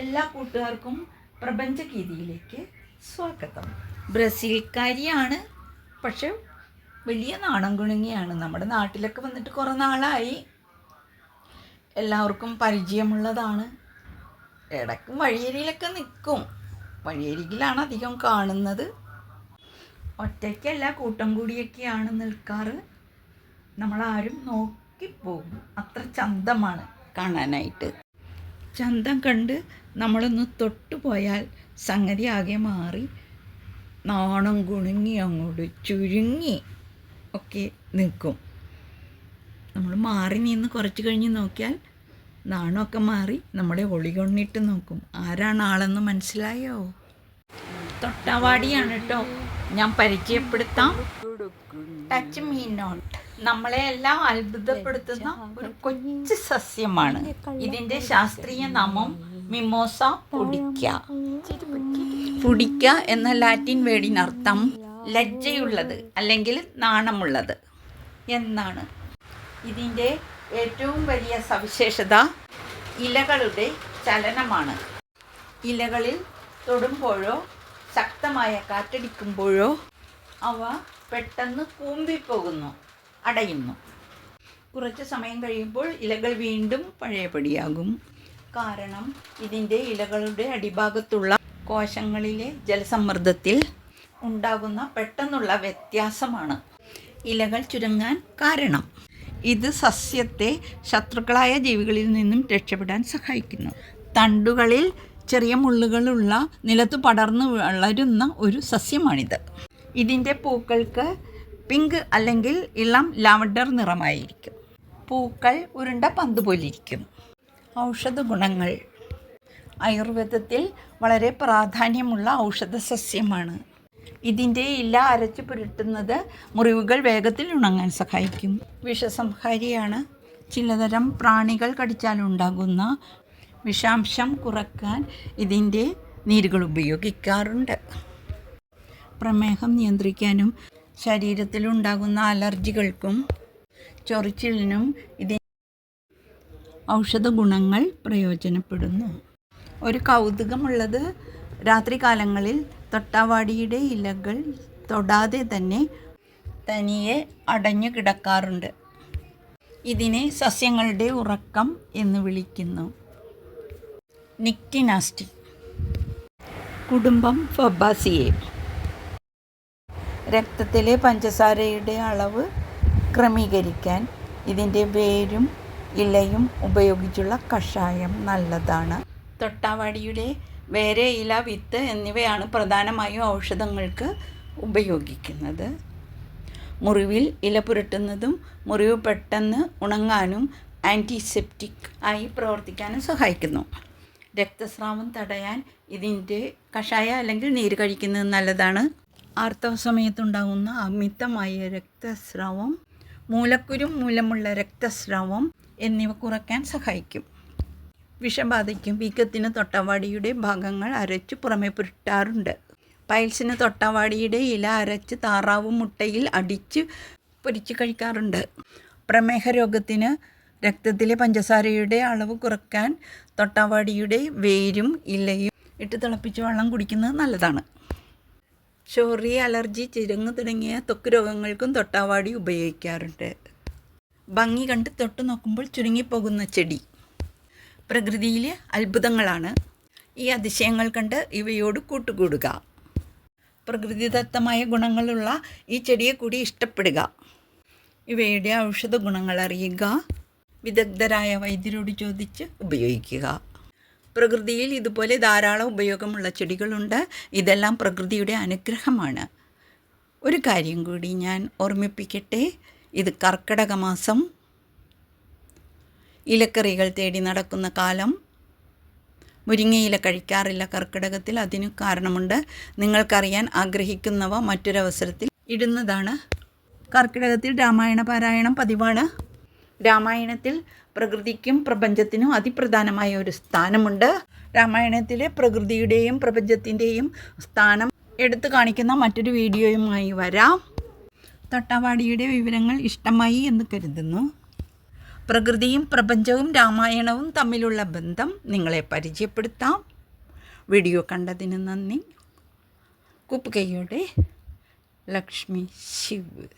എല്ലാ കൂട്ടുകാർക്കും പ്രപഞ്ചഗീതിയിലേക്ക് സ്വാഗതം. ബ്രസീൽക്കാരിയാണ്, പക്ഷെ വലിയ നാണം കുണുങ്ങിയാണ്. നമ്മുടെ നാട്ടിലൊക്കെ വന്നിട്ട് കുറേ നാളായി, എല്ലാവർക്കും പരിചയമുള്ളതാണ്. ഇടയ്ക്കും വഴിയരിയിലൊക്കെ നിൽക്കും. വഴിയരികിലാണ് അധികം കാണുന്നത്. ഒറ്റയ്ക്കല്ല, കൂട്ടം കൂടിയൊക്കെയാണ് നിൽക്കാറ്. നമ്മളാരും നോക്കിപ്പോകും, അത്ര ചന്തമാണ് കാണാനായിട്ട്. ചന്തം കണ്ട് നമ്മളൊന്ന് തൊട്ടുപോയാൽ സംഗതി ആകെ മാറി നാണം കുണുങ്ങി അങ്ങോട്ട് ചുരുങ്ങി ഒക്കെ നിൽക്കും. നമ്മൾ മാറി നിന്ന് കുറച്ച് കഴിഞ്ഞ് നോക്കിയാൽ നാണമൊക്കെ മാറി നമ്മളെ ഒളികൊണ്ടിട്ട് നോക്കും. ആരാണ് ആളെന്ന് മനസ്സിലായോ? തൊട്ടാവാടിയാണ് കേട്ടോ. ഞാൻ പരിചയപ്പെടുത്താം. Touch me not. നമ്മളെ എല്ലാം അത്ഭുതപ്പെടുത്തുന്ന ഒരു കൊച്ചു സസ്യമാണ്. ഇതിൻ്റെ ശാസ്ത്രീയ നാമം മിമോസ പുഡിക്ക. പുഡിക്ക എന്ന ലാറ്റിൻ വേർഡിനർത്ഥം ലജ്ജയുള്ളത് അല്ലെങ്കിൽ നാണമുള്ളത് എന്നാണ്. ഇതിൻ്റെ ഏറ്റവും വലിയ സവിശേഷത ഇലകളുടെ ചലനമാണ്. ഇലകളിൽ തൊടുമ്പോഴോ ശക്തമായ കാറ്റടിക്കുമ്പോഴോ അവ പെട്ടെന്ന് കൂമ്പിപ്പോകുന്നു, അടയുന്നു. കുറച്ച് സമയം കഴിയുമ്പോൾ ഇലകൾ വീണ്ടും പഴയപടിയാകും. കാരണം ഇതിൻ്റെ ഇലകളുടെ അടിഭാഗത്തുള്ള കോശങ്ങളിലെ ജലസമ്മർദ്ദത്തിൽ ഉണ്ടാകുന്ന പെട്ടെന്നുള്ള വ്യത്യാസമാണ് ഇലകൾ ചുരുങ്ങാൻ കാരണം. ഇത് സസ്യത്തെ ശത്രുക്കളായ ജീവികളിൽ നിന്നും രക്ഷപ്പെടാൻ സഹായിക്കുന്നു. തണ്ടുകളിൽ ചെറിയ മുള്ളുകളുള്ള നിലത്ത് പടർന്നു വളരുന്ന ഒരു സസ്യമാണിത്. ഇതിൻ്റെ പൂക്കൾക്ക് പിങ്ക് അല്ലെങ്കിൽ ഇളം ലാവണ്ടർ നിറമായിരിക്കും. പൂക്കൾ ഉരുണ്ട പന്ത് പോലിരിക്കും. ഔഷധ ഗുണങ്ങൾ. ആയുർവേദത്തിൽ വളരെ പ്രാധാന്യമുള്ള ഔഷധ സസ്യമാണ്. ഇതിൻ്റെ ഇല അരച്ച് പുരട്ടുന്നത് മുറിവുകൾ വേഗത്തിൽ ഉണങ്ങാൻ സഹായിക്കും. വിഷസംഹാരിയാണ്. ചിലതരം പ്രാണികൾ കടിച്ചാലുണ്ടാകുന്ന വിഷാംശം കുറയ്ക്കാൻ ഇതിൻ്റെ നീരുകൾ ഉപയോഗിക്കാറുണ്ട്. പ്രമേഹം നിയന്ത്രിക്കാനും ശരീരത്തിലുണ്ടാകുന്ന അലർജികൾക്കും ചൊറിച്ചിലിനും ഇതിൻ്റെ ഔഷധ ഗുണങ്ങൾ പ്രയോജനപ്പെടുന്നു. ഒരു കൗതുകമുള്ളത്, രാത്രികാലങ്ങളിൽ തൊട്ടാവാടിയുടെ ഇലകൾ തൊടാതെ തന്നെ തനിയെ അടഞ്ഞു കിടക്കാറുണ്ട്. ഇതിനെ സസ്യങ്ങളുടെ ഉറക്കം എന്ന് വിളിക്കുന്നു. നിക്റ്റിനാസ്റ്റി. കുടുംബം ഫബാസിയെ. രക്തത്തിലെ പഞ്ചസാരയുടെ അളവ് ക്രമീകരിക്കാൻ ഇതിൻ്റെ വേരും ഇലയും ഉപയോഗിച്ചുള്ള കഷായം നല്ലതാണ്. തൊട്ടാവാടിയുടെ വേര്, ഇല, വിത്ത് എന്നിവയാണ് പ്രധാനമായും ഔഷധങ്ങൾക്ക് ഉപയോഗിക്കുന്നത്. മുറിവിൽ ഇല പുരട്ടുന്നതും മുറിവ് പെട്ടെന്ന് ഉണങ്ങാനും ആൻറ്റിസെപ്റ്റിക് ആയി പ്രവർത്തിക്കാനും സഹായിക്കുന്നു. രക്തസ്രാവം തടയാൻ ഇതിൻ്റെ കഷായ അല്ലെങ്കിൽ നീര് കഴിക്കുന്നത് നല്ലതാണ്. ആർത്തവ സമയത്തുണ്ടാകുന്ന അമിതമായ രക്തസ്രാവം, മൂലക്കുരു മൂലമുള്ള രക്തസ്രാവം എന്നിവ കുറയ്ക്കാൻ സഹായിക്കും. വിഷബാധയ്ക്കും വീക്കത്തിന് തൊട്ടാവാടിയുടെ ഭാഗങ്ങൾ അരച്ച് പുറമെ പുരട്ടാറുണ്ട്. പൈൽസിന് തൊട്ടാവാടിയുടെ ഇല അരച്ച് താറാവ് മുട്ടയിൽ അടിച്ച് പൊരിച്ച് കഴിക്കാറുണ്ട്. പ്രമേഹ രോഗത്തിന് രക്തത്തിലെ പഞ്ചസാരയുടെ അളവ് കുറയ്ക്കാൻ തൊട്ടാവാടിയുടെ വേരും ഇലയും ഇട്ട് തിളപ്പിച്ച് വെള്ളം കുടിക്കുന്നത് നല്ലതാണ്. ചൊറി, അലർജി, ചിരങ്ങ് തുടങ്ങിയ ത്വക്ക് രോഗങ്ങൾക്കും തൊട്ടാവാടി ഉപയോഗിക്കാറുണ്ട്. ഭംഗി കണ്ട് തൊട്ട് നോക്കുമ്പോൾ ചുരുങ്ങിപ്പോകുന്ന ചെടി. പ്രകൃതിയിലെ അത്ഭുതങ്ങളാണ്. ഈ അതിശയങ്ങൾ കണ്ട് ഇവയോട് കൂട്ടുകൂടുക. പ്രകൃതിദത്തമായ ഗുണങ്ങളുള്ള ഈ ചെടിയെ കൂടി ഇഷ്ടപ്പെടുക. ഇവയുടെ ഔഷധ ഗുണങ്ങൾ അറിയുക. വിദഗ്ധരായ വൈദ്യരോട് ചോദിച്ച് ഉപയോഗിക്കുക. പ്രകൃതിയിൽ ഇതുപോലെ ധാരാളം ഉപയോഗമുള്ള ചെടികളുണ്ട്. ഇതെല്ലാം പ്രകൃതിയുടെ അനുഗ്രഹമാണ്. ഒരു കാര്യം കൂടി ഞാൻ ഓർമ്മിപ്പിക്കട്ടെ. ഇത് കർക്കിടക മാസം, ഇലക്കറികൾ തേടി നടക്കുന്ന കാലം. മുരിങ്ങയില കഴിക്കാറില്ല കർക്കിടകത്തിൽ. അതിന് കാരണമുണ്ട്. നിങ്ങൾക്കറിയാൻ ആഗ്രഹിക്കുന്നവ മറ്റൊരവസരത്തിൽ ഇടുന്നതാണ്. കർക്കിടകത്തിൽ രാമായണ പാരായണം പതിവാണ്. രാമായണത്തിൽ പ്രകൃതിക്കും പ്രപഞ്ചത്തിനും അതിപ്രധാനമായ ഒരു സ്ഥാനമുണ്ട്. രാമായണത്തിലെ പ്രകൃതിയുടെയും പ്രപഞ്ചത്തിൻ്റെയും സ്ഥാനം എടുത്തു കാണിക്കുന്ന മറ്റൊരു വീഡിയോയുമായി വരാം. തൊട്ടാവാടിയുടെ വിവരങ്ങൾ ഇഷ്ടമായി എന്ന് കരുതുന്നു. പ്രകൃതിയും പ്രപഞ്ചവും രാമായണവും തമ്മിലുള്ള ബന്ധം നിങ്ങളെ പരിചയപ്പെടുത്താം. വീഡിയോ കണ്ടതിന് നന്ദി. കൂപ്പുകൈയോടെ ലക്ഷ്മി ശിവ്.